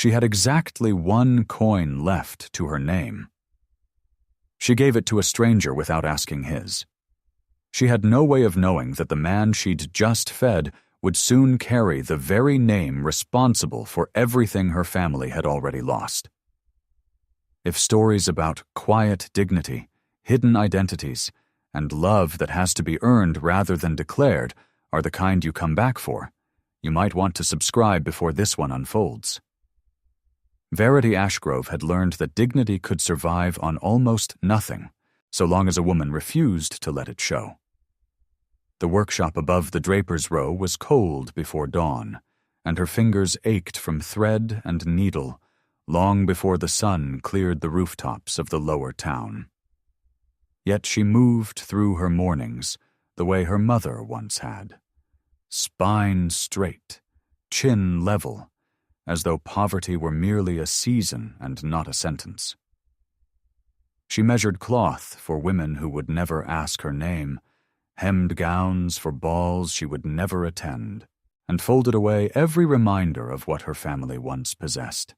She had exactly 1 coin left to her name. She gave it to a stranger without asking his. She had no way of knowing that the man she'd just fed would soon carry the very name responsible for everything her family had already lost. If stories about quiet dignity, hidden identities, and love that has to be earned rather than declared are the kind you come back for, you might want to subscribe before this one unfolds. Verity Ashgrove had learned that dignity could survive on almost nothing, so long as a woman refused to let it show. The workshop above the draper's row was cold before dawn, and her fingers ached from thread and needle long before the sun cleared the rooftops of the lower town. Yet she moved through her mornings the way her mother once had, spine straight, chin level, as though poverty were merely a season and not a sentence. She measured cloth for women who would never ask her name, hemmed gowns for balls she would never attend, and folded away every reminder of what her family once possessed.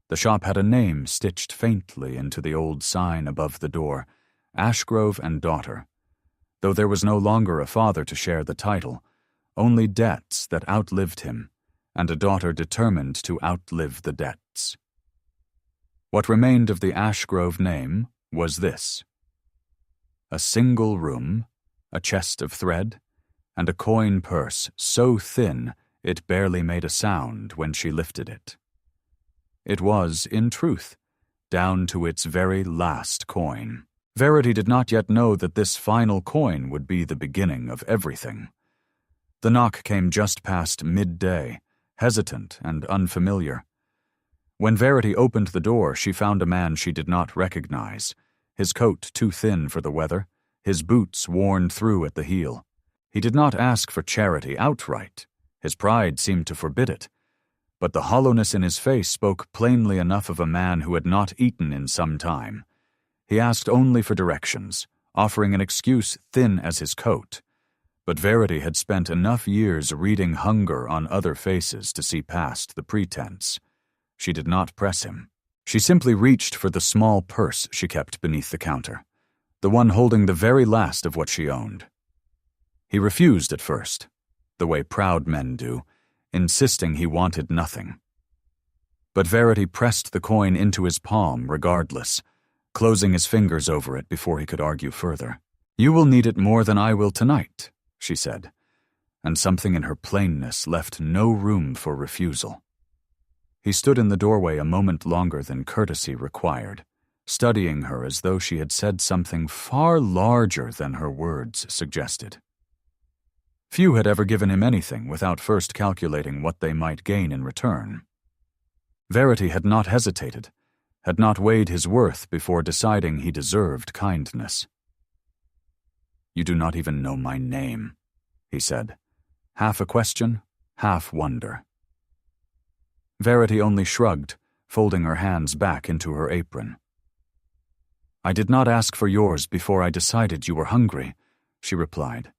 The shop had a name stitched faintly into the old sign above the door, Ashgrove and Daughter, though there was no longer a father to share the title, only debts that outlived him, and a daughter determined to outlive the debts. What remained of the Ashgrove name was this: a single room, a chest of thread, and a coin purse so thin it barely made a sound when she lifted it. It was, in truth, down to its very last coin. Verity did not yet know that this final coin would be the beginning of everything. The knock came just past midday, hesitant and unfamiliar. When Verity opened the door, she found a man she did not recognize, his coat too thin for the weather, his boots worn through at the heel. He did not ask for charity outright. His pride seemed to forbid it. But the hollowness in his face spoke plainly enough of a man who had not eaten in some time. He asked only for directions, offering an excuse thin as his coat. But Verity had spent enough years reading hunger on other faces to see past the pretense. She did not press him. She simply reached for the small purse she kept beneath the counter, the one holding the very last of what she owned. He refused at first, the way proud men do, insisting he wanted nothing. But Verity pressed the coin into his palm regardless, closing his fingers over it before he could argue further. "You will need it more than I will tonight," she said, and something in her plainness left no room for refusal. He stood in the doorway a moment longer than courtesy required, studying her as though she had said something far larger than her words suggested. Few had ever given him anything without first calculating what they might gain in return. Verity had not hesitated, had not weighed his worth before deciding he deserved kindness. "You do not even know my name," he said, half a question, half wonder. Verity only shrugged, folding her hands back into her apron. "I did not ask for yours before I decided you were hungry," she replied,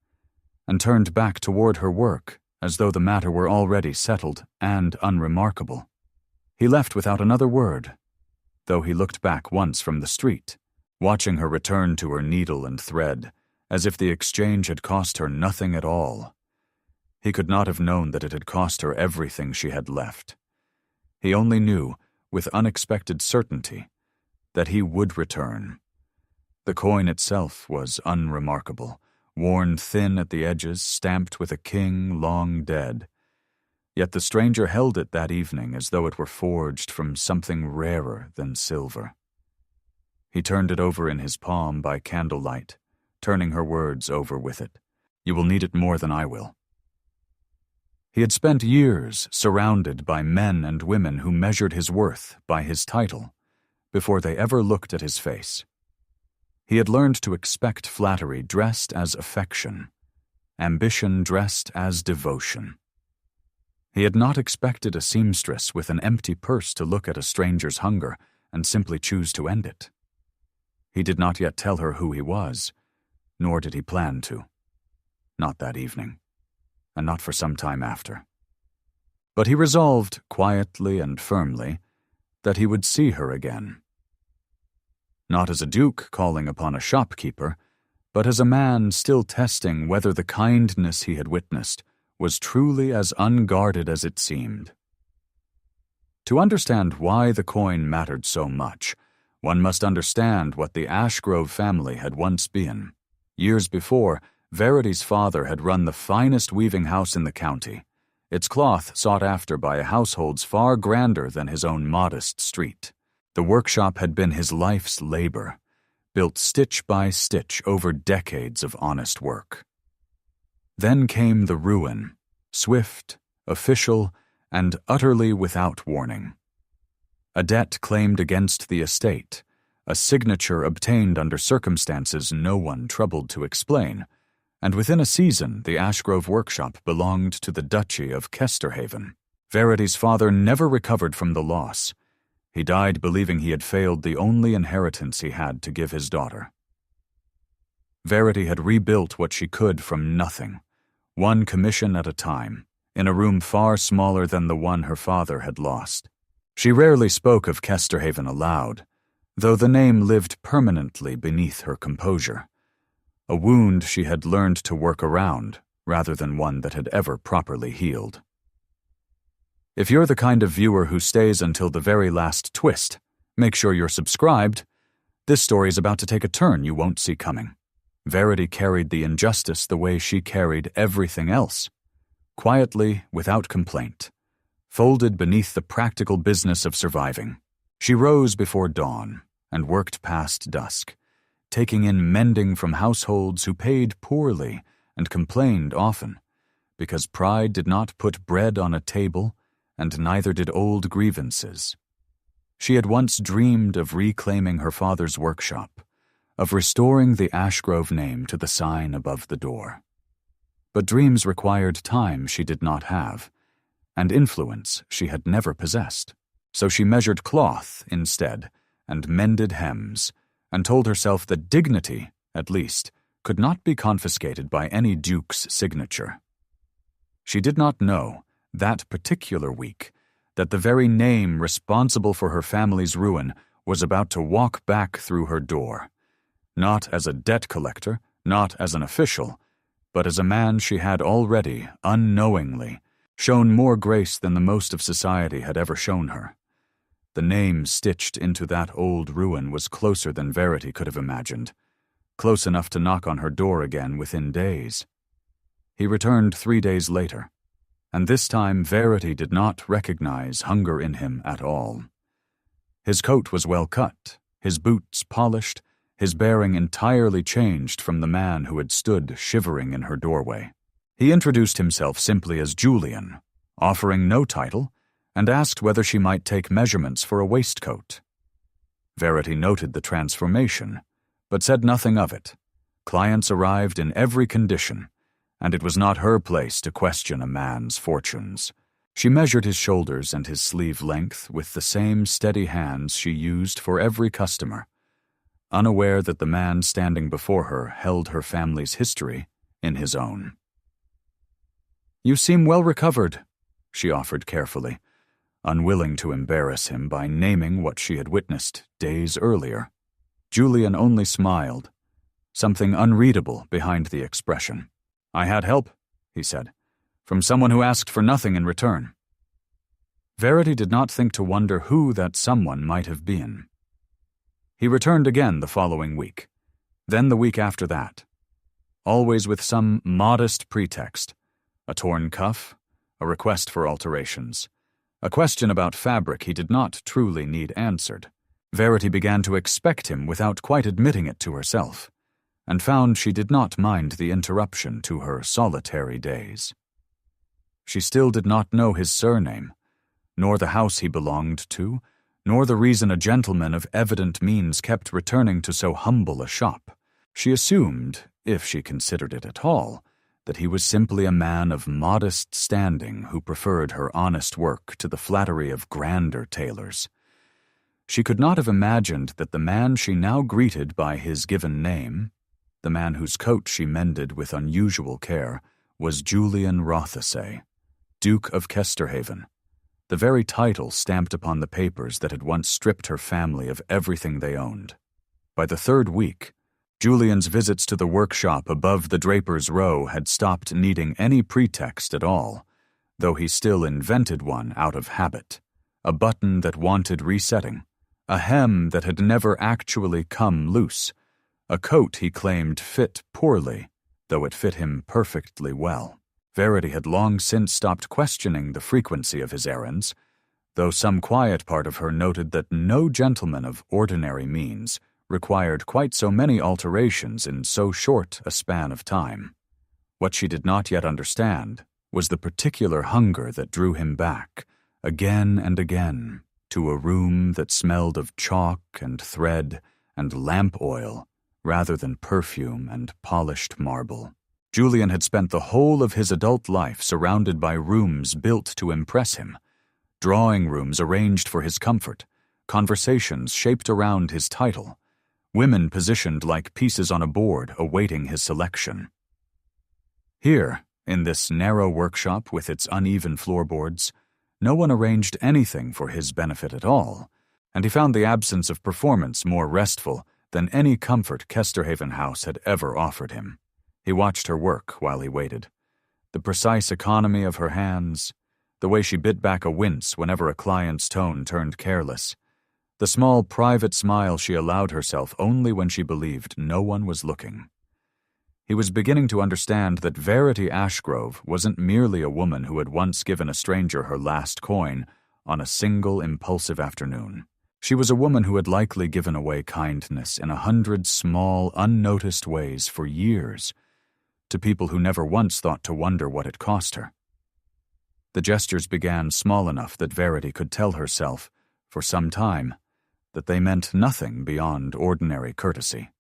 and turned back toward her work as though the matter were already settled and unremarkable. He left without another word, though he looked back once from the street, watching her return to her needle and thread, as if the exchange had cost her nothing at all. He could not have known that it had cost her everything she had left. He only knew, with unexpected certainty, that he would return. The coin itself was unremarkable, worn thin at the edges, stamped with a king long dead. Yet the stranger held it that evening as though it were forged from something rarer than silver. He turned it over in his palm by candlelight, turning her words over with it. "You will need it more than I will." He had spent years surrounded by men and women who measured his worth by his title, before they ever looked at his face. He had learned to expect flattery dressed as affection, ambition dressed as devotion. He had not expected a seamstress with an empty purse to look at a stranger's hunger and simply choose to end it. He did not yet tell her who he was, nor did he plan to. Not that evening, and not for some time after. But he resolved, quietly and firmly, that he would see her again. Not as a duke calling upon a shopkeeper, but as a man still testing whether the kindness he had witnessed was truly as unguarded as it seemed. To understand why the coin mattered so much, one must understand what the Ashgrove family had once been. Years before, Verity's father had run the finest weaving house in the county, its cloth sought after by households far grander than his own modest street. The workshop had been his life's labor, built stitch by stitch over decades of honest work. Then came the ruin, swift, official, and utterly without warning. A debt claimed against the estate, a signature obtained under circumstances no one troubled to explain, and within a season the Ashgrove workshop belonged to the Duchy of Kesterhaven. Verity's father never recovered from the loss. He died believing he had failed the only inheritance he had to give his daughter. Verity had rebuilt what she could from nothing, one commission at a time, in a room far smaller than the one her father had lost. She rarely spoke of Kesterhaven aloud, though the name lived permanently beneath her composure, a wound she had learned to work around rather than one that had ever properly healed. If you're the kind of viewer who stays until the very last twist, make sure you're subscribed. This story is about to take a turn you won't see coming. Verity carried the injustice the way she carried everything else, quietly, without complaint, folded beneath the practical business of surviving. She rose before dawn and worked past dusk, taking in mending from households who paid poorly and complained often, because pride did not put bread on a table, and neither did old grievances. She had once dreamed of reclaiming her father's workshop, of restoring the Ashgrove name to the sign above the door. But dreams required time she did not have, and influence she had never possessed. So she measured cloth instead, and mended hems, and told herself that dignity, at least, could not be confiscated by any duke's signature. She did not know, that particular week, that the very name responsible for her family's ruin was about to walk back through her door, not as a debt collector, not as an official, but as a man she had already, unknowingly, shown more grace than the most of society had ever shown her. The name stitched into that old ruin was closer than Verity could have imagined, close enough to knock on her door again within days. He returned 3 days later, and this time Verity did not recognize hunger in him at all. His coat was well cut, his boots polished, his bearing entirely changed from the man who had stood shivering in her doorway. He introduced himself simply as Julian, offering no title, and asked whether she might take measurements for a waistcoat. Verity noted the transformation, but said nothing of it. Clients arrived in every condition, and it was not her place to question a man's fortunes. She measured his shoulders and his sleeve length with the same steady hands she used for every customer, unaware that the man standing before her held her family's history in his own. "You seem well recovered," she offered carefully, unwilling to embarrass him by naming what she had witnessed days earlier. Julian only smiled, something unreadable behind the expression. "I had help," he said, "from someone who asked for nothing in return." Verity did not think to wonder who that someone might have been. He returned again the following week, then the week after that, always with some modest pretext, a torn cuff, a request for alterations, a question about fabric he did not truly need answered. Verity began to expect him without quite admitting it to herself, and found she did not mind the interruption to her solitary days. She still did not know his surname, nor the house he belonged to, nor the reason a gentleman of evident means kept returning to so humble a shop. She assumed, if she considered it at all, that he was simply a man of modest standing who preferred her honest work to the flattery of grander tailors. She could not have imagined that the man she now greeted by his given name, the man whose coat she mended with unusual care, was Julian Rothesay, Duke of Kesterhaven, the very title stamped upon the papers that had once stripped her family of everything they owned. By the third week, Julian's visits to the workshop above the Draper's Row had stopped needing any pretext at all, though he still invented one out of habit, a button that wanted resetting, a hem that had never actually come loose, a coat he claimed fit poorly, though it fit him perfectly well. Verity had long since stopped questioning the frequency of his errands, though some quiet part of her noted that no gentleman of ordinary means required quite so many alterations in so short a span of time. What she did not yet understand was the particular hunger that drew him back, again and again, to a room that smelled of chalk and thread and lamp oil rather than perfume and polished marble. Julian had spent the whole of his adult life surrounded by rooms built to impress him, drawing rooms arranged for his comfort, conversations shaped around his title, women positioned like pieces on a board awaiting his selection. Here, in this narrow workshop with its uneven floorboards, no one arranged anything for his benefit at all, and he found the absence of performance more restful than any comfort Kesterhaven House had ever offered him. He watched her work while he waited. The precise economy of her hands, the way she bit back a wince whenever a client's tone turned careless, the small private smile she allowed herself only when she believed no one was looking. He was beginning to understand that Verity Ashgrove wasn't merely a woman who had once given a stranger her last coin on a single impulsive afternoon. She was a woman who had likely given away kindness in 100 small, unnoticed ways for years, to people who never once thought to wonder what it cost her. The gestures began small enough that Verity could tell herself, for some time, that they meant nothing beyond ordinary courtesy.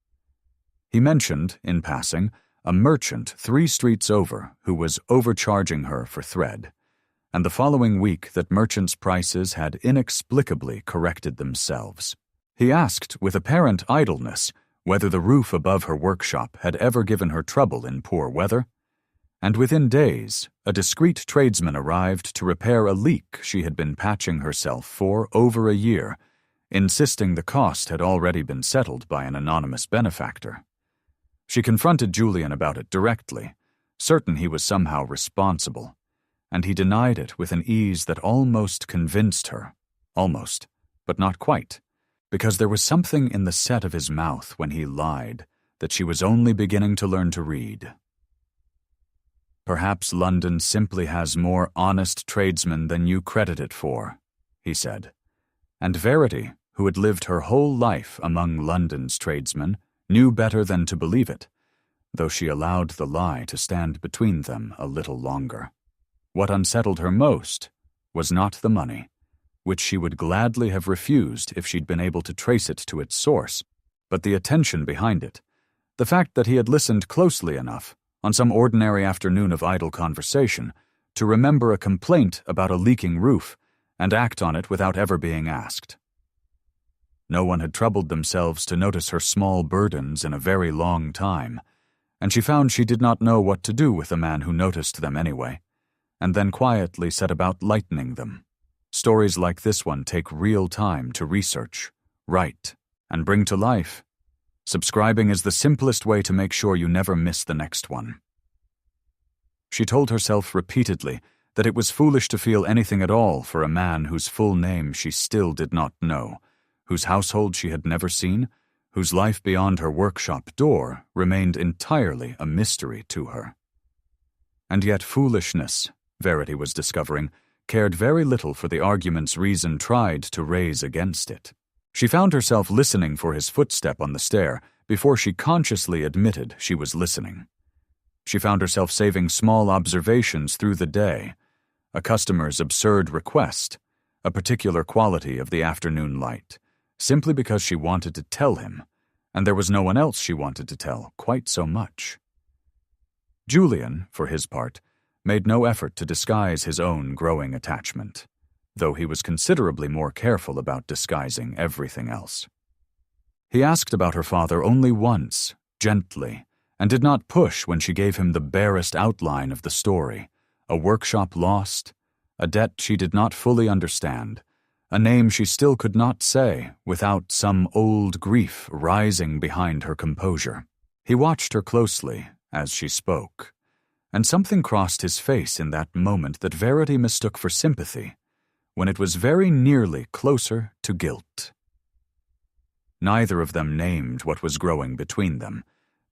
He mentioned, in passing, a merchant 3 streets over who was overcharging her for thread, and the following week that merchants' prices had inexplicably corrected themselves. He asked, with apparent idleness, whether the roof above her workshop had ever given her trouble in poor weather, and within days a discreet tradesman arrived to repair a leak she had been patching herself for over a year, insisting the cost had already been settled by an anonymous benefactor. She confronted Julian about it directly, certain he was somehow responsible, and he denied it with an ease that almost convinced her, almost, but not quite, because there was something in the set of his mouth when he lied that she was only beginning to learn to read. "Perhaps London simply has more honest tradesmen than you credit it for," he said, and Verity, who had lived her whole life among London's tradesmen, knew better than to believe it, though she allowed the lie to stand between them a little longer. What unsettled her most was not the money, which she would gladly have refused if she'd been able to trace it to its source, but the attention behind it, the fact that he had listened closely enough, on some ordinary afternoon of idle conversation, to remember a complaint about a leaking roof and act on it without ever being asked. No one had troubled themselves to notice her small burdens in a very long time, and she found she did not know what to do with a man who noticed them anyway, and then quietly set about lightening them. Stories like this one take real time to research, write, and bring to life. Subscribing is the simplest way to make sure you never miss the next one. She told herself repeatedly that it was foolish to feel anything at all for a man whose full name she still did not know, whose household she had never seen, whose life beyond her workshop door remained entirely a mystery to her. And yet foolishness, Verity was discovering, cared very little for the arguments reason tried to raise against it. She found herself listening for his footstep on the stair before she consciously admitted she was listening. She found herself saving small observations through the day, a customer's absurd request, a particular quality of the afternoon light, simply because she wanted to tell him, and there was no one else she wanted to tell quite so much. Julian, for his part, made no effort to disguise his own growing attachment, though he was considerably more careful about disguising everything else. He asked about her father only once, gently, and did not push when she gave him the barest outline of the story, a workshop lost, a debt she did not fully understand, a name she still could not say without some old grief rising behind her composure. He watched her closely as she spoke, and something crossed his face in that moment that Verity mistook for sympathy, when it was very nearly closer to guilt. Neither of them named what was growing between them,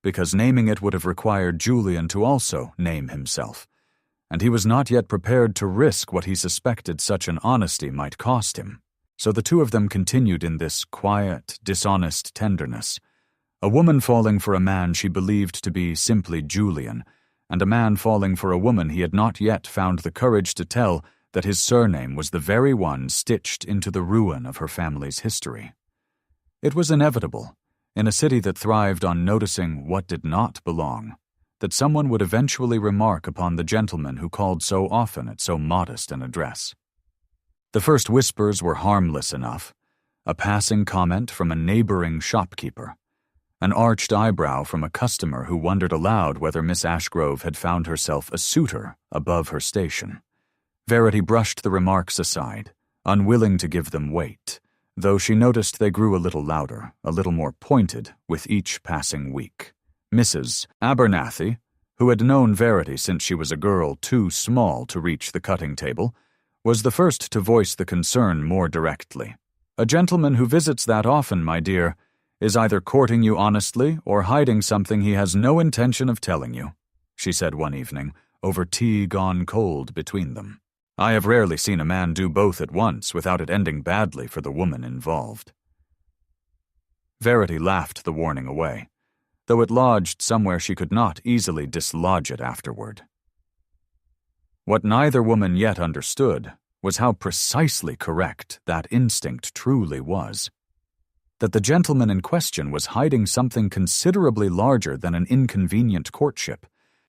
because naming it would have required Julian to also name himself, and he was not yet prepared to risk what he suspected such an honesty might cost him. So the two of them continued in this quiet, dishonest tenderness, a woman falling for a man she believed to be simply Julian, and a man falling for a woman he had not yet found the courage to tell that his surname was the very one stitched into the ruin of her family's history. It was inevitable, in a city that thrived on noticing what did not belong, that someone would eventually remark upon the gentleman who called so often at so modest an address. The first whispers were harmless enough, a passing comment from a neighboring shopkeeper, an arched eyebrow from a customer who wondered aloud whether Miss Ashgrove had found herself a suitor above her station. Verity brushed the remarks aside, unwilling to give them weight, though she noticed they grew a little louder, a little more pointed with each passing week. Mrs. Abernathy, who had known Verity since she was a girl too small to reach the cutting table, was the first to voice the concern more directly. "A gentleman who visits that often, my dear, is either courting you honestly or hiding something he has no intention of telling you," she said one evening, over tea gone cold between them. "I have rarely seen a man do both at once without it ending badly for the woman involved." Verity laughed the warning away, though it lodged somewhere she could not easily dislodge it afterward. What neither woman yet understood was how precisely correct that instinct truly was. That the gentleman in question was hiding something considerably larger than an inconvenient courtship,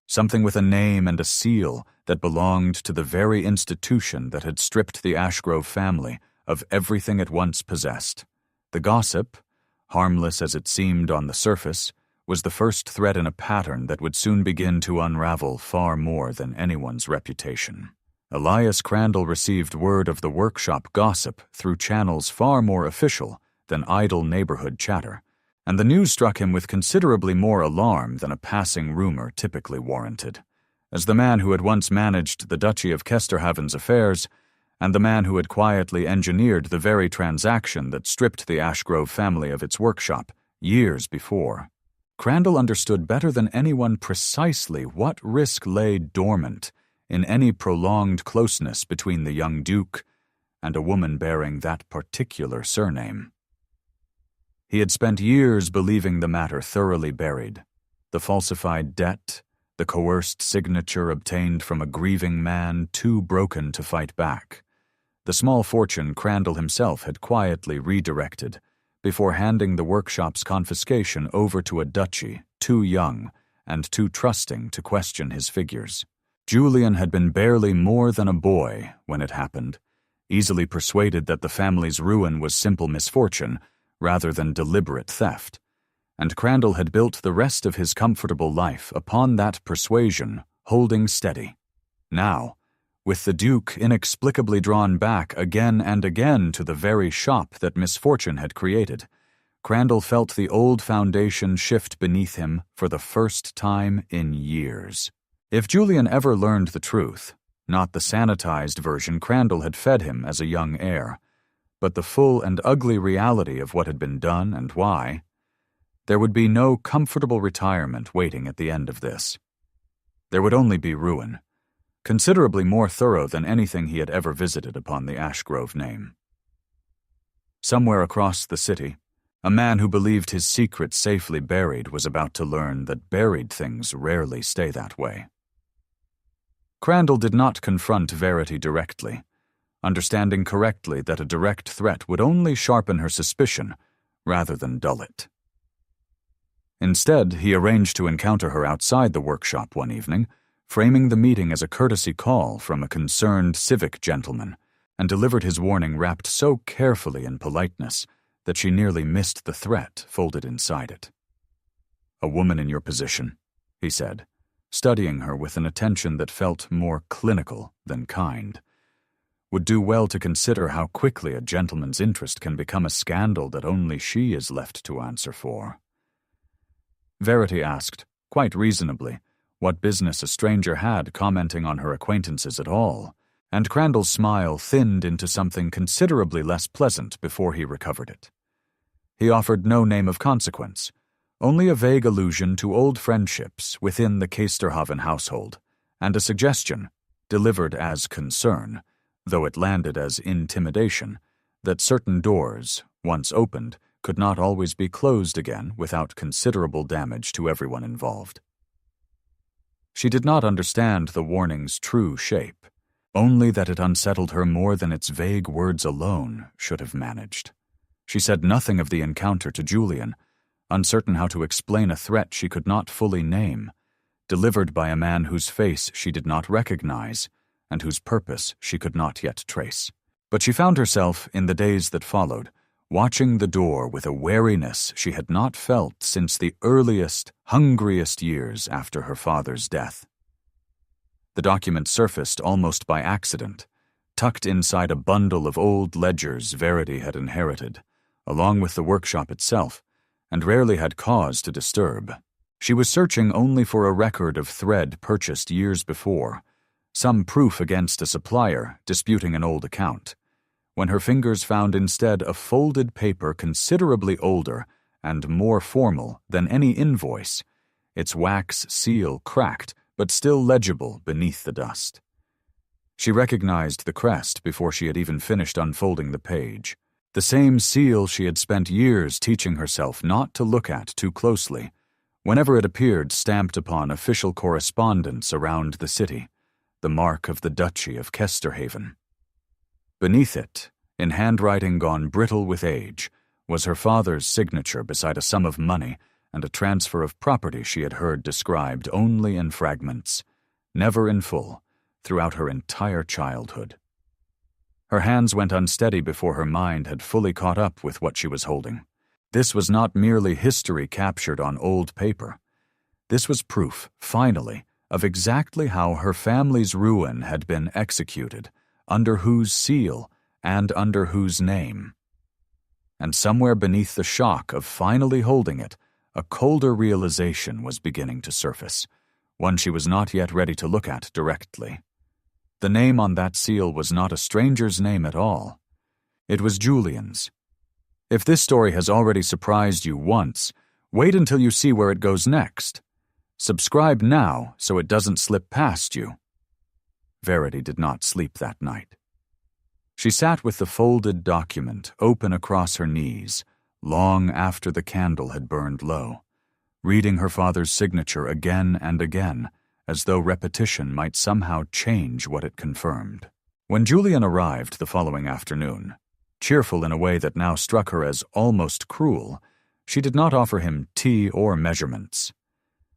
something with a name and a seal that belonged to the very institution that had stripped the Ashgrove family of everything it once possessed. The gossip, harmless as it seemed on the surface, was the first thread in a pattern that would soon begin to unravel far more than anyone's reputation. Elias Crandall received word of the workshop gossip through channels far more official than idle neighborhood chatter, and the news struck him with considerably more alarm than a passing rumor typically warranted. As the man who had once managed the Duchy of Kesterhaven's affairs, and the man who had quietly engineered the very transaction that stripped the Ashgrove family of its workshop years before, Crandall understood better than anyone precisely what risk lay dormant in any prolonged closeness between the young Duke and a woman bearing that particular surname. He had spent years believing the matter thoroughly buried, the falsified debt, the coerced signature obtained from a grieving man too broken to fight back, the small fortune Crandall himself had quietly redirected before handing the workshop's confiscation over to a duchy too young and too trusting to question his figures. Julian had been barely more than a boy when it happened, easily persuaded that the family's ruin was simple misfortune rather than deliberate theft, and Crandall had built the rest of his comfortable life upon that persuasion, holding steady. Now, with the Duke inexplicably drawn back again and again to the very shop that misfortune had created, Crandall felt the old foundation shift beneath him for the first time in years. If Julian ever learned the truth, not the sanitized version Crandall had fed him as a young heir, but the full and ugly reality of what had been done and why, there would be no comfortable retirement waiting at the end of this. There would only be ruin, considerably more thorough than anything he had ever visited upon the Ashgrove name. Somewhere across the city, a man who believed his secret safely buried was about to learn that buried things rarely stay that way. Crandall did not confront Verity directly, understanding correctly that a direct threat would only sharpen her suspicion rather than dull it. Instead, he arranged to encounter her outside the workshop one evening, framing the meeting as a courtesy call from a concerned civic gentleman, and delivered his warning wrapped so carefully in politeness that she nearly missed the threat folded inside it. "A woman in your position," he said, studying her with an attention that felt more clinical than kind. Would do well to consider how quickly a gentleman's interest can become a scandal that only she is left to answer for. Verity asked, quite reasonably, what business a stranger had commenting on her acquaintances at all, and Crandall's smile thinned into something considerably less pleasant before he recovered it. He offered no name of consequence, only a vague allusion to old friendships within the Kesterhaven household, and a suggestion, delivered as concern, though it landed as intimidation, that certain doors, once opened, could not always be closed again without considerable damage to everyone involved. She did not understand the warning's true shape, only that it unsettled her more than its vague words alone should have managed. She said nothing of the encounter to Julian, uncertain how to explain a threat she could not fully name, delivered by a man whose face she did not recognize and whose purpose she could not yet trace. But she found herself, in the days that followed, watching the door with a wariness she had not felt since the earliest, hungriest years after her father's death. The document surfaced almost by accident, tucked inside a bundle of old ledgers Verity had inherited, along with the workshop itself, and rarely had cause to disturb. She was searching only for a record of thread purchased years before, some proof against a supplier disputing an old account, when her fingers found instead a folded paper considerably older and more formal than any invoice, its wax seal cracked but still legible beneath the dust. She recognized the crest before she had even finished unfolding the page, the same seal she had spent years teaching herself not to look at too closely, whenever it appeared stamped upon official correspondence around the city, the mark of the Duchy of Kesterhaven. Beneath it, in handwriting gone brittle with age, was her father's signature beside a sum of money and a transfer of property she had heard described only in fragments, never in full, throughout her entire childhood. Her hands went unsteady before her mind had fully caught up with what she was holding. This was not merely history captured on old paper. This was proof, finally, of exactly how her family's ruin had been executed, under whose seal and under whose name. And somewhere beneath the shock of finally holding it, a colder realization was beginning to surface, one she was not yet ready to look at directly. The name on that seal was not a stranger's name at all. It was Julian's. If this story has already surprised you once, wait until you see where it goes next. Subscribe now so it doesn't slip past you. Verity did not sleep that night. She sat with the folded document open across her knees, long after the candle had burned low, reading her father's signature again and again, as though repetition might somehow change what it confirmed. When Julian arrived the following afternoon, cheerful in a way that now struck her as almost cruel, she did not offer him tea or measurements.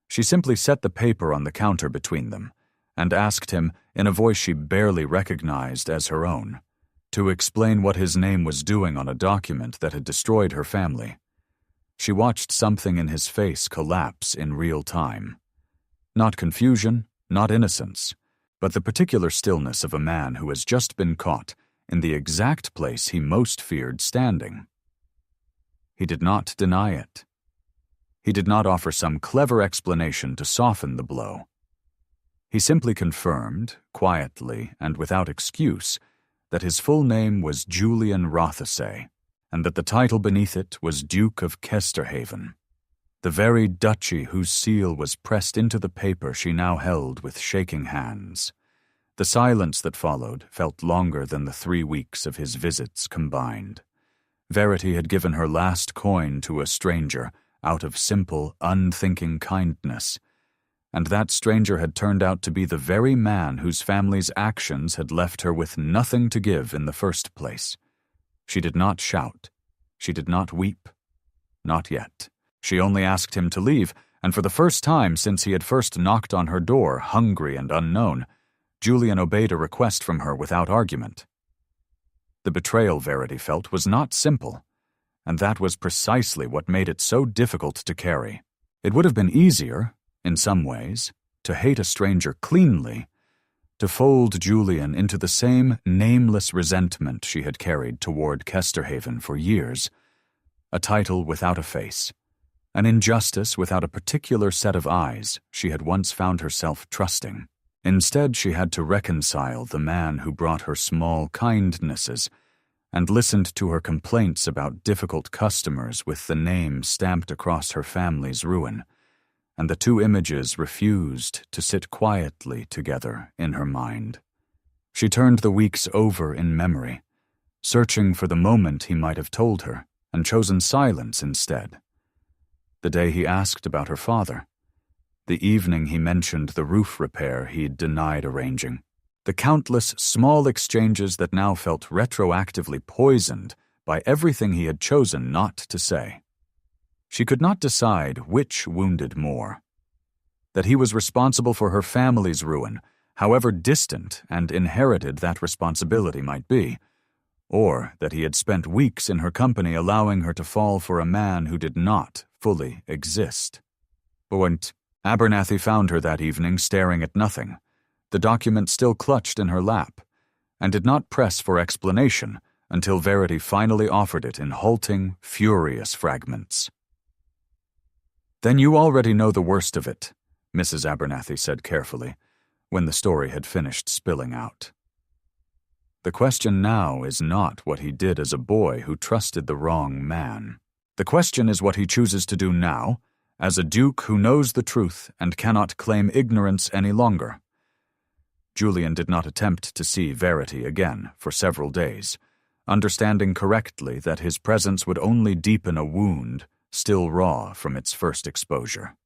She simply set the paper on the counter between them, and asked him, in a voice she barely recognized as her own, to explain what his name was doing on a document that had destroyed her family. She watched something in his face collapse in real time. Not confusion, not innocence, but the particular stillness of a man who has just been caught in the exact place he most feared standing. He did not deny it. He did not offer some clever explanation to soften the blow. He simply confirmed, quietly and without excuse, that his full name was Julian Rothesay, and that the title beneath it was Duke of Kesterhaven, the very duchy whose seal was pressed into the paper she now held with shaking hands. The silence that followed felt longer than the 3 weeks of his visits combined. Verity had given her last coin to a stranger out of simple, unthinking kindness, and that stranger had turned out to be the very man whose family's actions had left her with nothing to give in the first place. She did not shout. She did not weep. Not yet. She only asked him to leave, and for the first time since he had first knocked on her door, hungry and unknown, Julian obeyed a request from her without argument. The betrayal, Verity felt, was not simple, and that was precisely what made it so difficult to carry. It would have been easier, in some ways, to hate a stranger cleanly, to fold Julian into the same nameless resentment she had carried toward Kesterhaven for years, a title without a face, an injustice without a particular set of eyes she had once found herself trusting. Instead, she had to reconcile the man who brought her small kindnesses and listened to her complaints about difficult customers with the name stamped across her family's ruin, and the two images refused to sit quietly together in her mind. She turned the weeks over in memory, searching for the moment he might have told her, and chosen silence instead. The day he asked about her father, the evening he mentioned the roof repair he'd denied arranging, the countless small exchanges that now felt retroactively poisoned by everything he had chosen not to say. She could not decide which wounded more: that he was responsible for her family's ruin, however distant and inherited that responsibility might be, or that he had spent weeks in her company allowing her to fall for a man who did not fully exist. But Abernathy found her that evening staring at nothing, the document still clutched in her lap, and did not press for explanation until Verity finally offered it in halting, furious fragments. "Then you already know the worst of it," Mrs. Abernathy said carefully, when the story had finished spilling out. "The question now is not what he did as a boy who trusted the wrong man. The question is what he chooses to do now, as a duke who knows the truth and cannot claim ignorance any longer." Julian did not attempt to see Verity again for several days, understanding correctly that his presence would only deepen a wound still raw from its first exposure.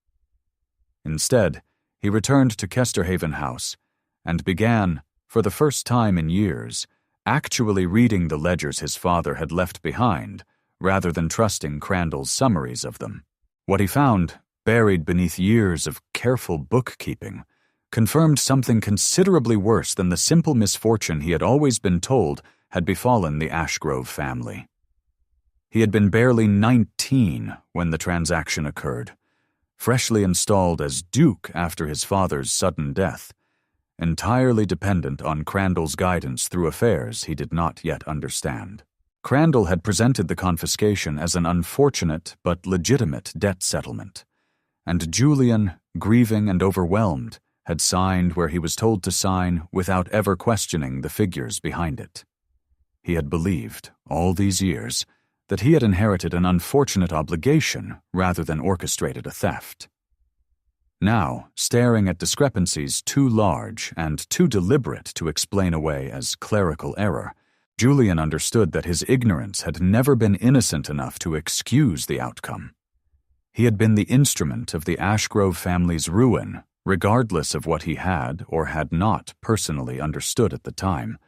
Instead, he returned to Kesterhaven House and began, for the first time in years, actually reading the ledgers his father had left behind, rather than trusting Crandall's summaries of them. What he found, buried beneath years of careful bookkeeping, confirmed something considerably worse than the simple misfortune he had always been told had befallen the Ashgrove family. He had been barely 19 when the transaction occurred, freshly installed as Duke after his father's sudden death, entirely dependent on Crandall's guidance through affairs he did not yet understand. Crandall had presented the confiscation as an unfortunate but legitimate debt settlement, and Julian, grieving and overwhelmed, had signed where he was told to sign without ever questioning the figures behind it. He had believed, all these years, that he had inherited an unfortunate obligation rather than orchestrated a theft. Now, staring at discrepancies too large and too deliberate to explain away as clerical error, Julian understood that his ignorance had never been innocent enough to excuse the outcome. He had been the instrument of the Ashgrove family's ruin, regardless of what he had or had not personally understood at the time,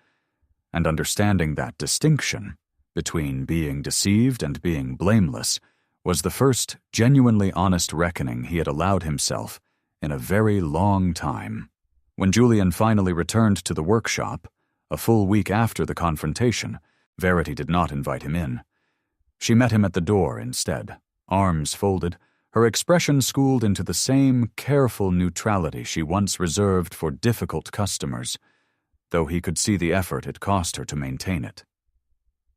and understanding that distinction between being deceived and being blameless was the first genuinely honest reckoning he had allowed himself in a very long time. When Julian finally returned to the workshop, a full week after the confrontation, Verity did not invite him in. She met him at the door instead, arms folded, her expression schooled into the same careful neutrality she once reserved for difficult customers, though he could see the effort it cost her to maintain it.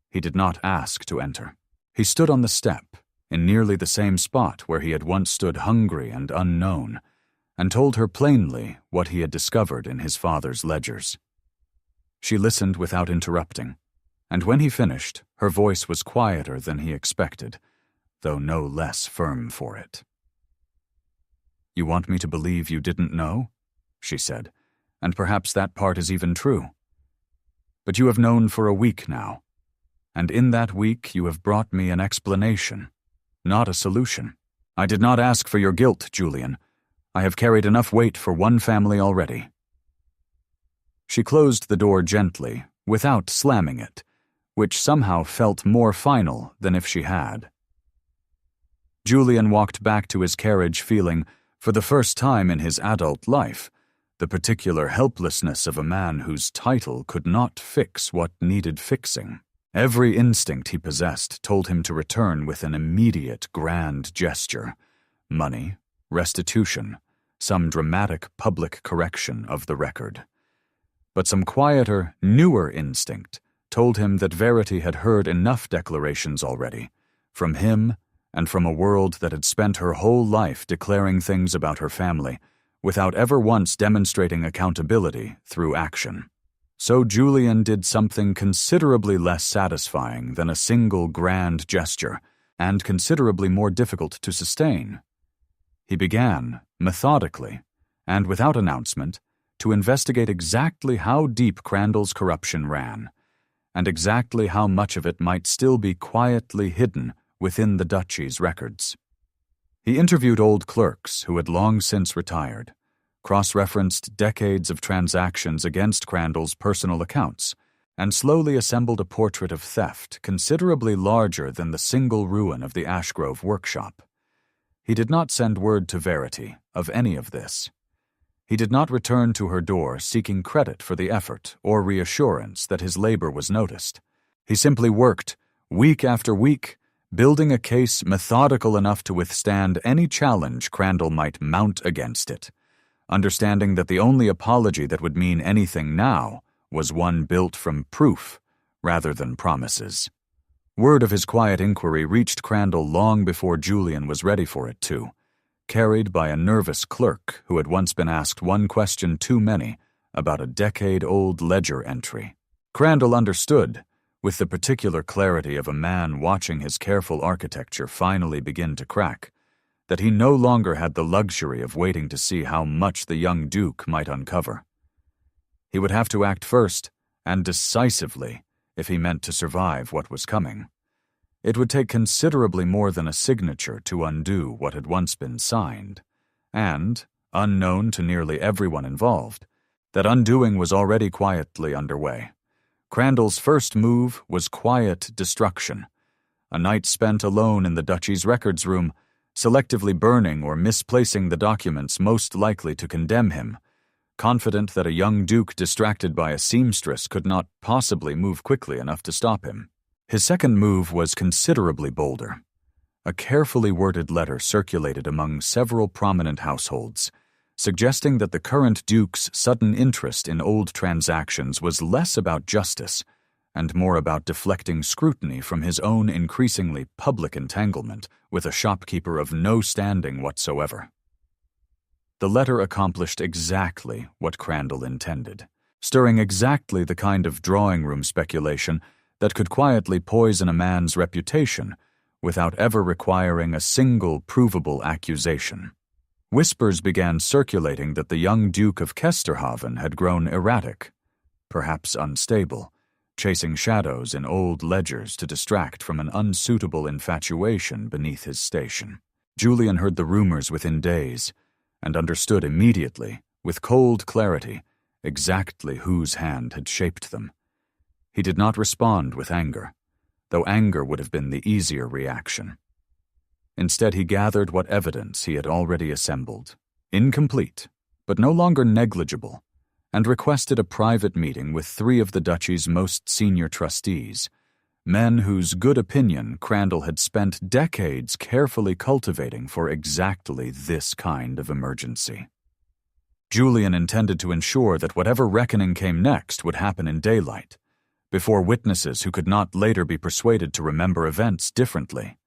He did not ask to enter. He stood on the step, in nearly the same spot where he had once stood hungry and unknown, and told her plainly what he had discovered in his father's ledgers. She listened without interrupting, and when he finished, her voice was quieter than he expected, though no less firm for it. "You want me to believe you didn't know?" she said, "and perhaps that part is even true. But you have known for a week now, and in that week you have brought me an explanation, not a solution. I did not ask for your guilt, Julian. I have carried enough weight for one family already." She closed the door gently, without slamming it, which somehow felt more final than if she had. Julian walked back to his carriage feeling, for the first time in his adult life, the particular helplessness of a man whose title could not fix what needed fixing. Every instinct he possessed told him to return with an immediate grand gesture: money, restitution, some dramatic public correction of the record. But some quieter, newer instinct told him that Verity had heard enough declarations already, from him and from a world that had spent her whole life declaring things about her family without ever once demonstrating accountability through action. So Julian did something considerably less satisfying than a single grand gesture, and considerably more difficult to sustain. He began, methodically, and without announcement, to investigate exactly how deep Crandall's corruption ran, and exactly how much of it might still be quietly hidden within the duchy's records. He interviewed old clerks who had long since retired, cross-referenced decades of transactions against Crandall's personal accounts, and slowly assembled a portrait of theft considerably larger than the single ruin of the Ashgrove workshop. He did not send word to Verity of any of this. He did not return to her door seeking credit for the effort or reassurance that his labor was noticed. He simply worked, week after week, building a case methodical enough to withstand any challenge Crandall might mount against it, understanding that the only apology that would mean anything now was one built from proof rather than promises. Word of his quiet inquiry reached Crandall long before Julian was ready for it to, carried by a nervous clerk who had once been asked one question too many about a decade-old ledger entry. Crandall understood, with the particular clarity of a man watching his careful architecture finally begin to crack, that he no longer had the luxury of waiting to see how much the young Duke might uncover. He would have to act first, and decisively, if he meant to survive what was coming. It would take considerably more than a signature to undo what had once been signed, and, unknown to nearly everyone involved, that undoing was already quietly underway. Crandall's first move was quiet destruction, a night spent alone in the duchy's records room, selectively burning or misplacing the documents most likely to condemn him, confident that a young duke distracted by a seamstress could not possibly move quickly enough to stop him. His second move was considerably bolder. A carefully worded letter circulated among several prominent households, suggesting that the current duke's sudden interest in old transactions was less about justice and more about deflecting scrutiny from his own increasingly public entanglement with a shopkeeper of no standing whatsoever. The letter accomplished exactly what Crandall intended, stirring exactly the kind of drawing-room speculation that could quietly poison a man's reputation without ever requiring a single provable accusation. Whispers began circulating that the young Duke of Kesterhaven had grown erratic, perhaps unstable, chasing shadows in old ledgers to distract from an unsuitable infatuation beneath his station. Julian heard the rumors within days, and understood immediately, with cold clarity, exactly whose hand had shaped them. He did not respond with anger, though anger would have been the easier reaction. Instead, he gathered what evidence he had already assembled, incomplete, but no longer negligible, and requested a private meeting with 3 of the duchy's most senior trustees, men whose good opinion Crandall had spent decades carefully cultivating for exactly this kind of emergency. Julian intended to ensure that whatever reckoning came next would happen in daylight, before witnesses who could not later be persuaded to remember events differently.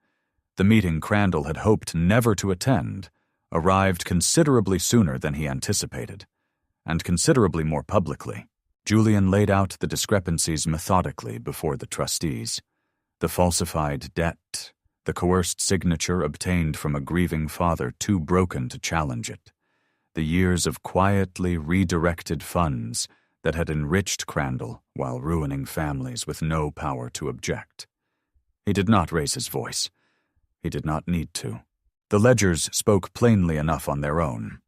The meeting Crandall had hoped never to attend arrived considerably sooner than he anticipated, and considerably more publicly. Julian laid out the discrepancies methodically before the trustees. The falsified debt, the coerced signature obtained from a grieving father too broken to challenge it, the years of quietly redirected funds that had enriched Crandall while ruining families with no power to object. He did not raise his voice. He did not need to. The ledgers spoke plainly enough on their own.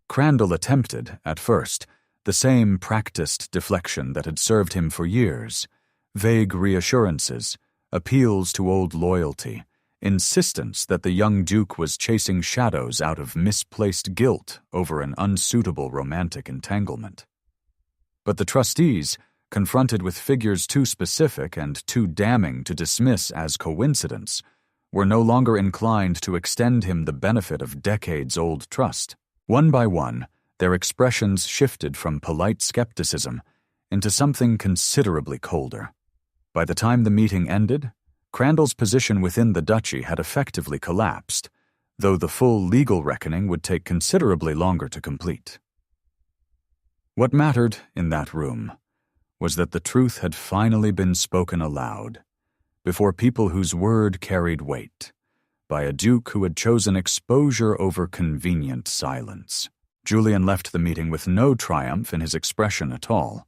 Crandall attempted, at first, the same practiced deflection that had served him for years, vague reassurances, appeals to old loyalty, insistence that the young Duke was chasing shadows out of misplaced guilt over an unsuitable romantic entanglement. But the trustees, confronted with figures too specific and too damning to dismiss as coincidence, were no longer inclined to extend him the benefit of decades-old trust. One by one, their expressions shifted from polite skepticism into something considerably colder. By the time the meeting ended, Crandall's position within the duchy had effectively collapsed, though the full legal reckoning would take considerably longer to complete. What mattered in that room was that the truth had finally been spoken aloud, before people whose word carried weight, by a duke who had chosen exposure over convenient silence. Julian left the meeting with no triumph in his expression at all,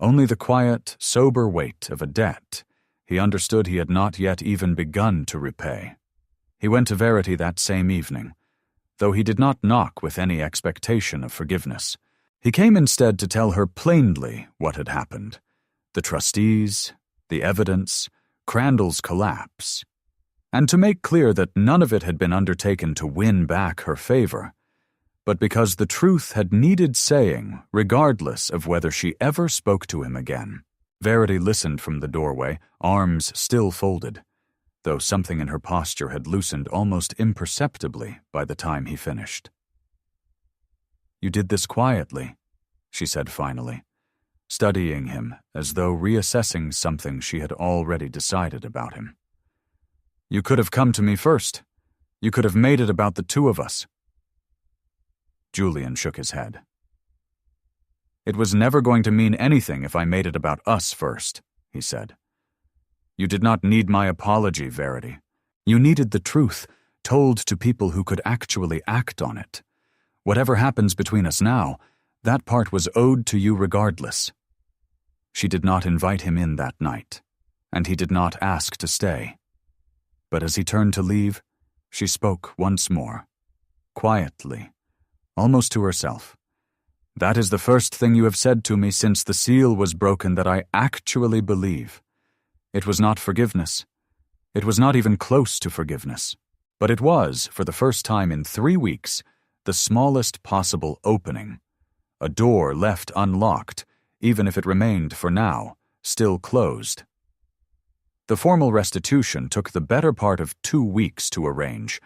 only the quiet, sober weight of a debt he understood he had not yet even begun to repay. He went to Verity that same evening, though he did not knock with any expectation of forgiveness. He came instead to tell her plainly what had happened: the trustees, the evidence, Crandall's collapse, and to make clear that none of it had been undertaken to win back her favor, but because the truth had needed saying regardless of whether she ever spoke to him again. Verity listened from the doorway, arms still folded, though something in her posture had loosened almost imperceptibly by the time he finished. "You did this quietly," she said finally, studying him as though reassessing something she had already decided about him. "You could have come to me first. You could have made it about the two of us." Julian shook his head. "It was never going to mean anything if I made it about us first," he said. "You did not need my apology, Verity. You needed the truth, told to people who could actually act on it. Whatever happens between us now, that part was owed to you regardless." She did not invite him in that night, and he did not ask to stay. But as he turned to leave, she spoke once more, quietly, almost to herself. "That is the first thing you have said to me since the seal was broken that I actually believe. It was not forgiveness. It was not even close to forgiveness. But it was, for the first time in 3 weeks, the smallest possible opening. A door left unlocked, even if it remained, for now, still closed." The formal restitution took the better part of 2 weeks to arrange,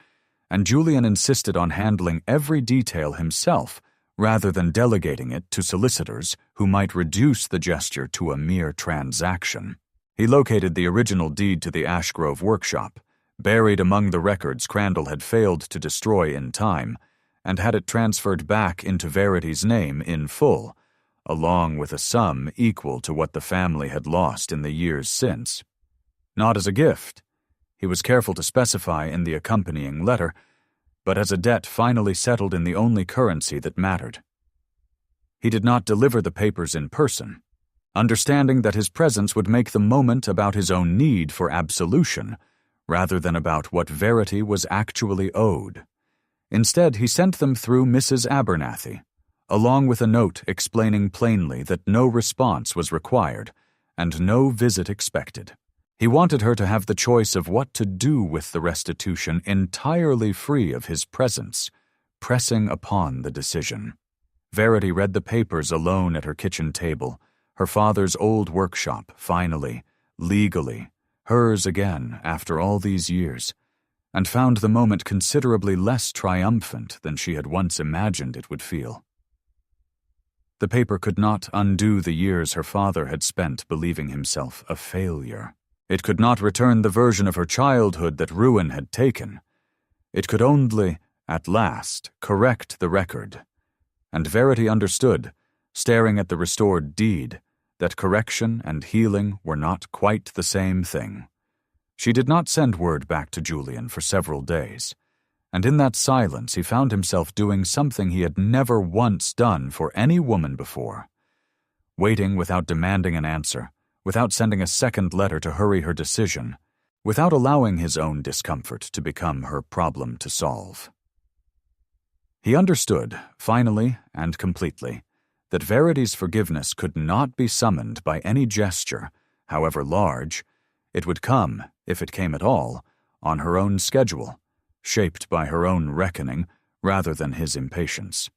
and Julian insisted on handling every detail himself rather than delegating it to solicitors who might reduce the gesture to a mere transaction. He located the original deed to the Ashgrove workshop, buried among the records Crandall had failed to destroy in time, and had it transferred back into Verity's name in full, along with a sum equal to what the family had lost in the years since. Not as a gift, he was careful to specify in the accompanying letter, but as a debt finally settled in the only currency that mattered. He did not deliver the papers in person, understanding that his presence would make the moment about his own need for absolution, rather than about what Verity was actually owed. Instead, he sent them through Mrs. Abernathy, along with a note explaining plainly that no response was required and no visit expected. He wanted her to have the choice of what to do with the restitution entirely free of his presence, pressing upon the decision. Verity read the papers alone at her kitchen table, her father's old workshop, finally, legally, hers again after all these years, and found the moment considerably less triumphant than she had once imagined it would feel. The paper could not undo the years her father had spent believing himself a failure. It could not return the version of her childhood that ruin had taken. It could only, at last, correct the record. And Verity understood, staring at the restored deed, that correction and healing were not quite the same thing. She did not send word back to Julian for several days, and in that silence he found himself doing something he had never once done for any woman before. Waiting without demanding an answer, without sending a second letter to hurry her decision, without allowing his own discomfort to become her problem to solve. He understood, finally and completely, that Verity's forgiveness could not be summoned by any gesture, however large. It would come, if it came at all, on her own schedule, shaped by her own reckoning rather than his impatience.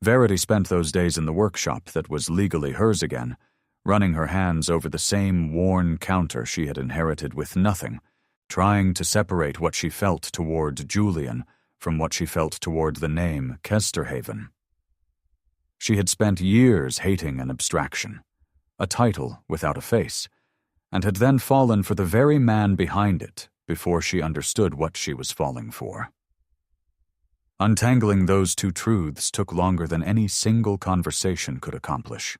Verity spent those days in the workshop that was legally hers again, running her hands over the same worn counter she had inherited with nothing, trying to separate what she felt toward Julian from what she felt toward the name Kesterhaven. She had spent years hating an abstraction, a title without a face, and had then fallen for the very man behind it before she understood what she was falling for. Untangling those two truths took longer than any single conversation could accomplish.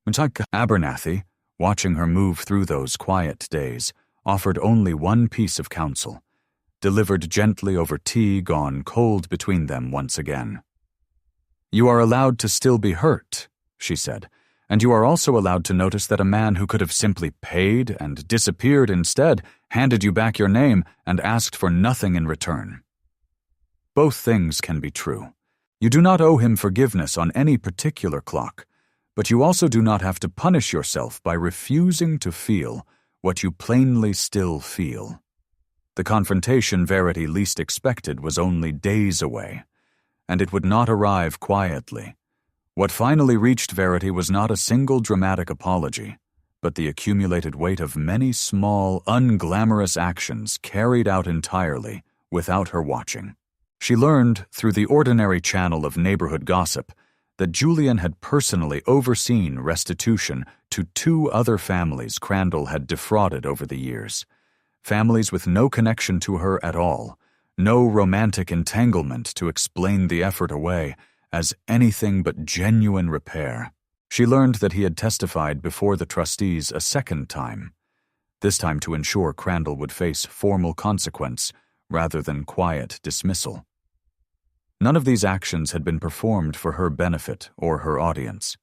Abernathy, watching her move through those quiet days, offered only one piece of counsel, delivered gently over tea gone cold between them once again. "You are allowed to still be hurt," she said, "and you are also allowed to notice that a man who could have simply paid and disappeared instead handed you back your name and asked for nothing in return. Both things can be true. You do not owe him forgiveness on any particular clock, but you also do not have to punish yourself by refusing to feel what you plainly still feel." The confrontation Verity least expected was only days away, and it would not arrive quietly. What finally reached Verity was not a single dramatic apology, but the accumulated weight of many small, unglamorous actions carried out entirely without her watching. She learned, through the ordinary channel of neighborhood gossip, that Julian had personally overseen restitution to 2 other families Crandall had defrauded over the years, families with no connection to her at all, no romantic entanglement to explain the effort away as anything but genuine repair. She learned that he had testified before the trustees a second time, this time to ensure Crandall would face formal consequence rather than quiet dismissal. None of these actions had been performed for her benefit or her audience.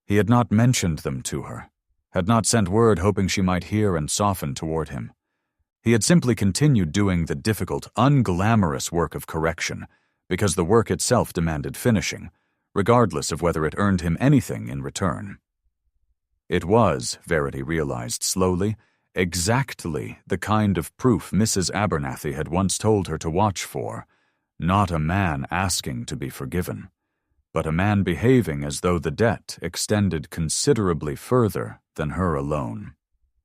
He had not mentioned them to her, had not sent word hoping she might hear and soften toward him. He had simply continued doing the difficult, unglamorous work of correction because the work itself demanded finishing, regardless of whether it earned him anything in return. It was, Verity realized slowly, exactly the kind of proof Mrs. Abernathy had once told her to watch for, not a man asking to be forgiven, but a man behaving as though the debt extended considerably further than her alone.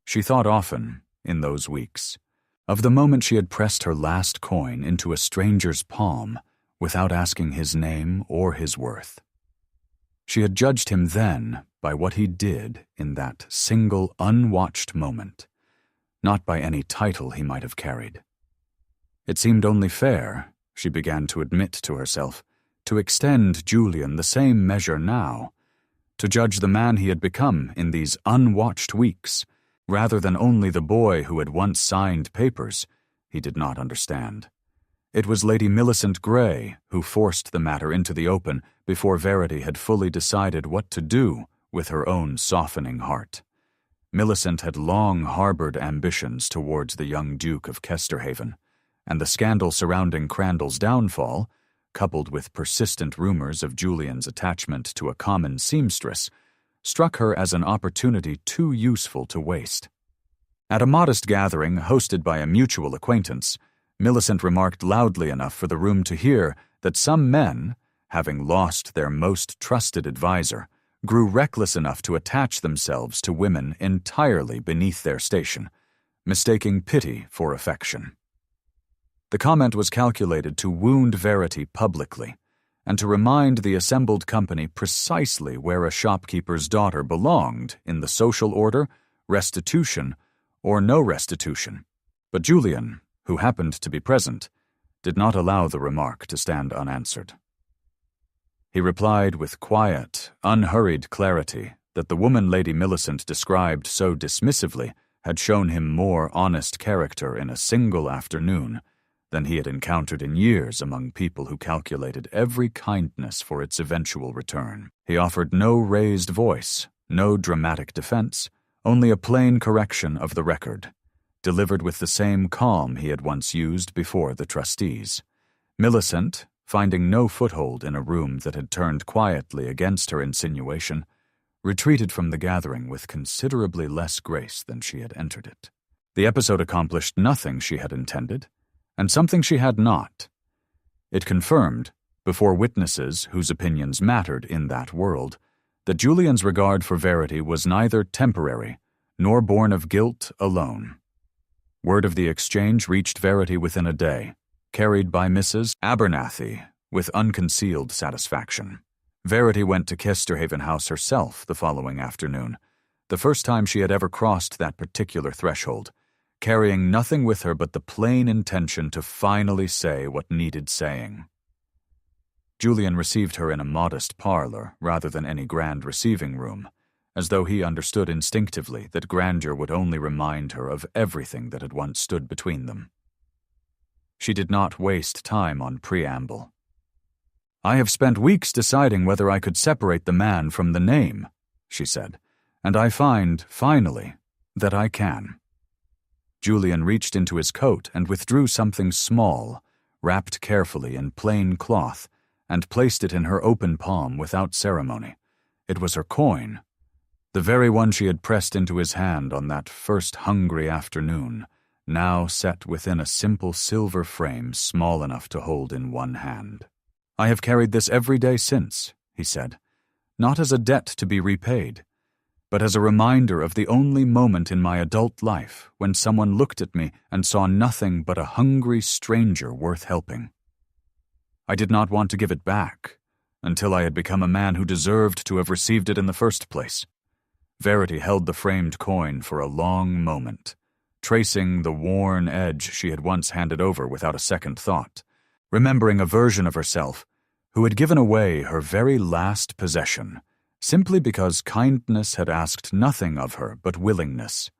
She thought often, in those weeks, of the moment she had pressed her last coin into a stranger's palm without asking his name or his worth. She had judged him then by what he did in that single unwatched moment, not by any title he might have carried. It seemed only fair, she began to admit to herself, to extend Julian the same measure now, to judge the man he had become in these unwatched weeks, rather than only the boy who had once signed papers he did not understand. It was Lady Millicent Grey who forced the matter into the open before Verity had fully decided what to do with her own softening heart. Millicent had long harbored ambitions towards the young Duke of Kesterhaven, and the scandal surrounding Crandall's downfall, coupled with persistent rumors of Julian's attachment to a common seamstress, struck her as an opportunity too useful to waste. At a modest gathering hosted by a mutual acquaintance, Millicent remarked loudly enough for the room to hear that some men, having lost their most trusted adviser, grew reckless enough to attach themselves to women entirely beneath their station, mistaking pity for affection. The comment was calculated to wound Verity publicly, and to remind the assembled company precisely where a shopkeeper's daughter belonged in the social order, restitution, or no restitution. But Julian, who happened to be present, did not allow the remark to stand unanswered. He replied with quiet, unhurried clarity that the woman Lady Millicent described so dismissively had shown him more honest character in a single afternoon than he had encountered in years among people who calculated every kindness for its eventual return. He offered no raised voice, no dramatic defense, only a plain correction of the record, delivered with the same calm he had once used before the trustees. Millicent, finding no foothold in a room that had turned quietly against her insinuation, retreated from the gathering with considerably less grace than she had entered it. The episode accomplished nothing she had intended, and something she had not. It confirmed, before witnesses whose opinions mattered in that world, that Julian's regard for Verity was neither temporary nor born of guilt alone. Word of the exchange reached Verity within a day, carried by Mrs. Abernathy with unconcealed satisfaction. Verity went to Kesterhaven House herself the following afternoon, the first time she had ever crossed that particular threshold, carrying nothing with her but the plain intention to finally say what needed saying. Julian received her in a modest parlor rather than any grand receiving room, as though he understood instinctively that grandeur would only remind her of everything that had once stood between them. She did not waste time on preamble. "I have spent weeks deciding whether I could separate the man from the name," she said, "and I find, finally, that I can." Julian reached into his coat and withdrew something small, wrapped carefully in plain cloth, and placed it in her open palm without ceremony. It was her coin, the very one she had pressed into his hand on that first hungry afternoon, now set within a simple silver frame small enough to hold in one hand. "I have carried this every day since," he said, "not as a debt to be repaid, but as a reminder of the only moment in my adult life when someone looked at me and saw nothing but a hungry stranger worth helping. I did not want to give it back until I had become a man who deserved to have received it in the first place." Verity held the framed coin for a long moment, tracing the worn edge she had once handed over without a second thought, remembering a version of herself who had given away her very last possession, simply because kindness had asked nothing of her but willingness.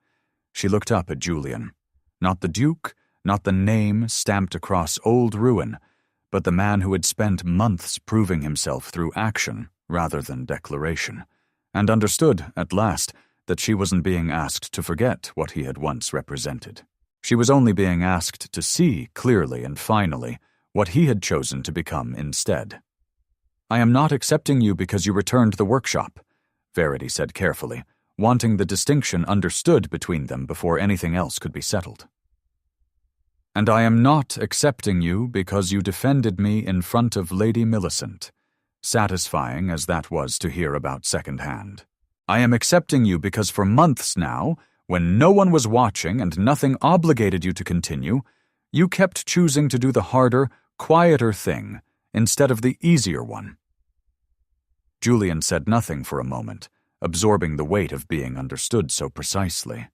She looked up at Julian. Not the Duke, not the name stamped across old ruin, but the man who had spent months proving himself through action rather than declaration, and understood, at last, that she wasn't being asked to forget what he had once represented. She was only being asked to see clearly and finally what he had chosen to become instead. "I am not accepting you because you returned the workshop," Verity said carefully, wanting the distinction understood between them before anything else could be settled. "And I am not accepting you because you defended me in front of Lady Millicent, satisfying as that was to hear about secondhand. I am accepting you because for months now, when no one was watching and nothing obligated you to continue, you kept choosing to do the harder, quieter thing instead of the easier one." Julian said nothing for a moment, absorbing the weight of being understood so precisely.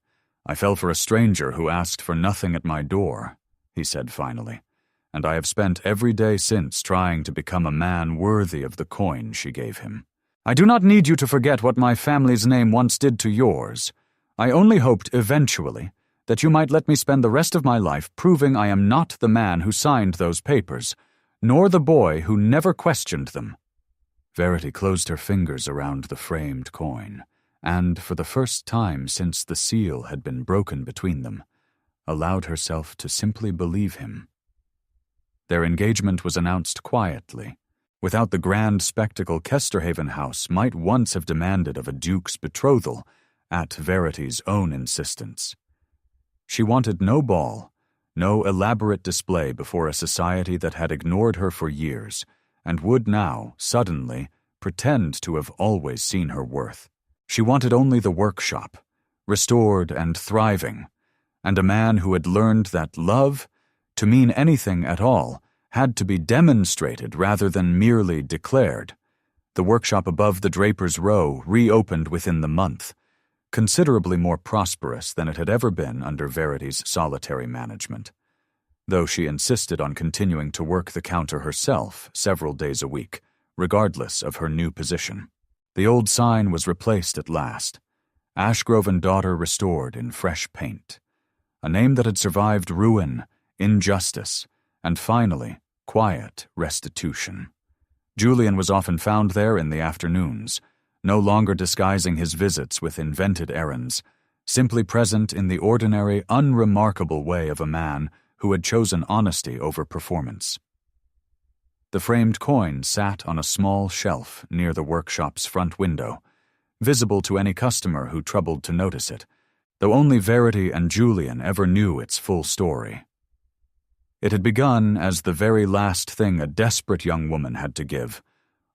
"I fell for a stranger who asked for nothing at my door," he said finally, "and I have spent every day since trying to become a man worthy of the coin she gave him. I do not need you to forget what my family's name once did to yours. I only hoped eventually that you might let me spend the rest of my life proving I am not the man who signed those papers, nor the boy who never questioned them." Verity closed her fingers around the framed coin, and, for the first time since the seal had been broken between them, allowed herself to simply believe him. Their engagement was announced quietly, without the grand spectacle Kesterhaven House might once have demanded of a duke's betrothal, at Verity's own insistence. She wanted no ball, no elaborate display before a society that had ignored her for years, and would now, suddenly, pretend to have always seen her worth. She wanted only the workshop, restored and thriving, and a man who had learned that love, to mean anything at all, had to be demonstrated rather than merely declared. The workshop above the Draper's Row reopened within the month, considerably more prosperous than it had ever been under Verity's solitary management, though she insisted on continuing to work the counter herself several days a week, regardless of her new position. The old sign was replaced at last, Ashgrove and Daughter restored in fresh paint, a name that had survived ruin, injustice, and finally, quiet restitution. Julian was often found there in the afternoons, no longer disguising his visits with invented errands, simply present in the ordinary, unremarkable way of a man who had chosen honesty over performance. The framed coin sat on a small shelf near the workshop's front window, visible to any customer who troubled to notice it, though only Verity and Julian ever knew its full story. It had begun as the very last thing a desperate young woman had to give,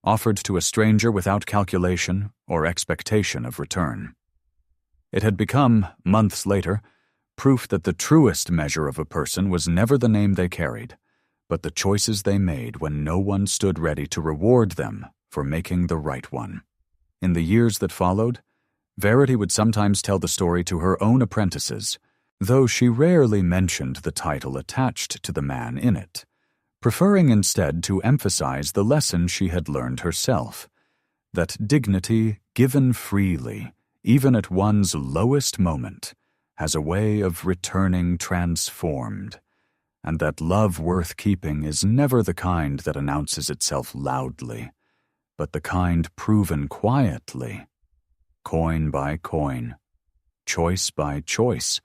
offered to a stranger without calculation or expectation of return. It had become, months later, proof that the truest measure of a person was never the name they carried, but the choices they made when no one stood ready to reward them for making the right one. In the years that followed, Verity would sometimes tell the story to her own apprentices, though she rarely mentioned the title attached to the man in it, preferring instead to emphasize the lesson she had learned herself, that dignity given freely, even at one's lowest moment, has a way of returning transformed, and that love worth keeping is never the kind that announces itself loudly, but the kind proven quietly, coin by coin, choice by choice,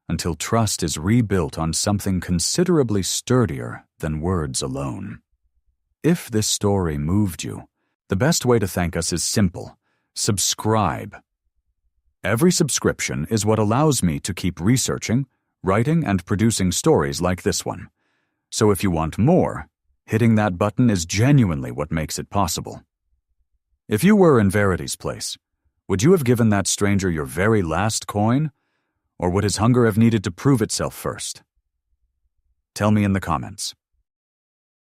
until trust is rebuilt on something considerably sturdier than words alone. If this story moved you, the best way to thank us is simple: subscribe. Every subscription is what allows me to keep researching, writing, and producing stories like this one. So if you want more, hitting that button is genuinely what makes it possible. If you were in Verity's place, would you have given that stranger your very last coin? Or would his hunger have needed to prove itself first? Tell me in the comments.